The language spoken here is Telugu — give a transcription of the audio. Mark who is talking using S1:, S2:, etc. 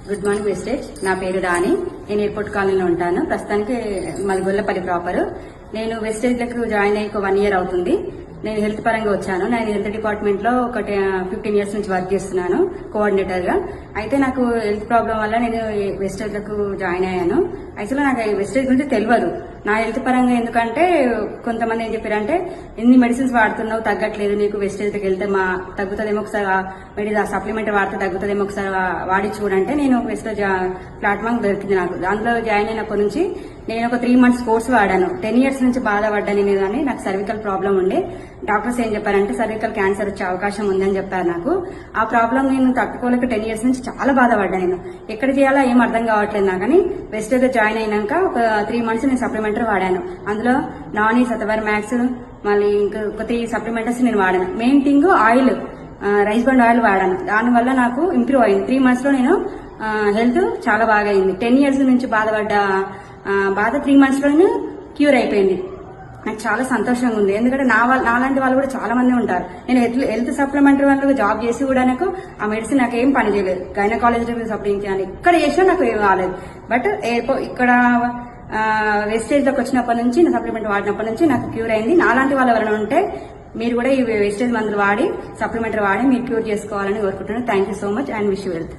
S1: Good morning wastage. నా పేరు రాణి. నేను ఎయిర్పోర్ట్ కాలనీలో ఉంటాను. ప్రస్తుతానికి మాది గొల్లపల్లి ప్రాపర్. నేను వెస్టేజ్లకు జాయిన్ అయ్యి 1 year అవుతుంది. నేను హెల్త్ పరంగా వచ్చాను. నేను హెల్త్ డిపార్ట్మెంట్ లో 15 years నుంచి వర్క్ చేస్తున్నాను కోఆర్డినేటర్ గా. అయితే నాకు హెల్త్ ప్రాబ్లం వల్ల నేను వెస్టేజ్లకు జాయిన్ అయ్యాను. యాక్చువల్గా నాకు వెస్టేజ్ గురించి తెలియదు. నా హెల్త్ పరంగా ఎందుకంటే కొంతమంది ఏం చెప్పారంటే ఎన్ని మెడిసిన్స్ వాడుతున్నావు తగ్గట్లేదు, నీకు వెస్టేజ్కి వెళ్తే తగ్గుతుందేమో, ఒకసారి సప్లిమెంట్ వాడితే తగ్గుతుందేమో, ఒకసారి వాడి చూడంటే నేను వెస్టేజ్ ప్లాట్ఫామ్ దొరికింది నాకు. దాంట్లో జాయిన్ అయినప్పటి నుంచి నేను ఒక 3 months కోర్స్ వాడాను. 10 years నుంచి బాధపడ్డాను నేను. కానీ నాకు సర్వికల్ ప్రాబ్లం ఉండే. డాక్టర్స్ ఏం చెప్పారంటే సర్వికల్ క్యాన్సర్ వచ్చే అవకాశం ఉందని చెప్పారు నాకు. ఆ ప్రాబ్లం నేను తట్టుకోలేక 10 years నుంచి చాలా బాధపడ్డా. నేను ఎక్కడ చేయాలో ఏం అర్థం కావట్లేదు నాకు. కానీ వెస్టేజ్ జాయిన్ అయినాక ఒక 3 months నేను సప్లిమెంటరీ వాడాను. అందులో నాని, సతవర్ మ్యాక్స్, మళ్ళీ ఇంకొక 3 సప్లిమెంటరీస్ నేను వాడాను. Main thing oil, rice brand oil వాడాను. దానివల్ల నాకు ఇంప్రూవ్ అయింది. 3 months లో నేను హెల్త్ చాలా బాగా అయింది. 10 years నుంచి బాధపడ్డ బాధ 3 months లోనే క్యూర్ అయిపోయింది. నాకు చాలా సంతోషంగా ఉంది. ఎందుకంటే నాలాంటి వాళ్ళు కూడా చాలా మంది ఉంటారు. నేను హెల్త్ సప్లిమెంటరీ వాళ్ళు జాబ్ చేసి కూడా నాకు ఆ మెడిసిన్ నాకు ఏం పని చేయలేదు. గైనకాలజీ సప్లిమెంట్ ఇక్కడ చేసినా నాకు ఏం కాలేదు. బట్ ఇక్కడ వెస్టేజ్ లోకి వచ్చినప్పటి నుంచి, నా సప్లిమెంట్ వాడినప్పటి నుంచి నాకు క్యూర్ అయింది. నాలాంటి వాళ్ళు ఎవరైనా ఉంటే మీరు కూడా ఈ వెస్టేజ్ మందులు వాడి, సప్లిమెంటరీ వాడి మీరు క్యూర్ చేసుకోవాలని కోరుకుంటున్నాను. Thank you so much and wish you wealth.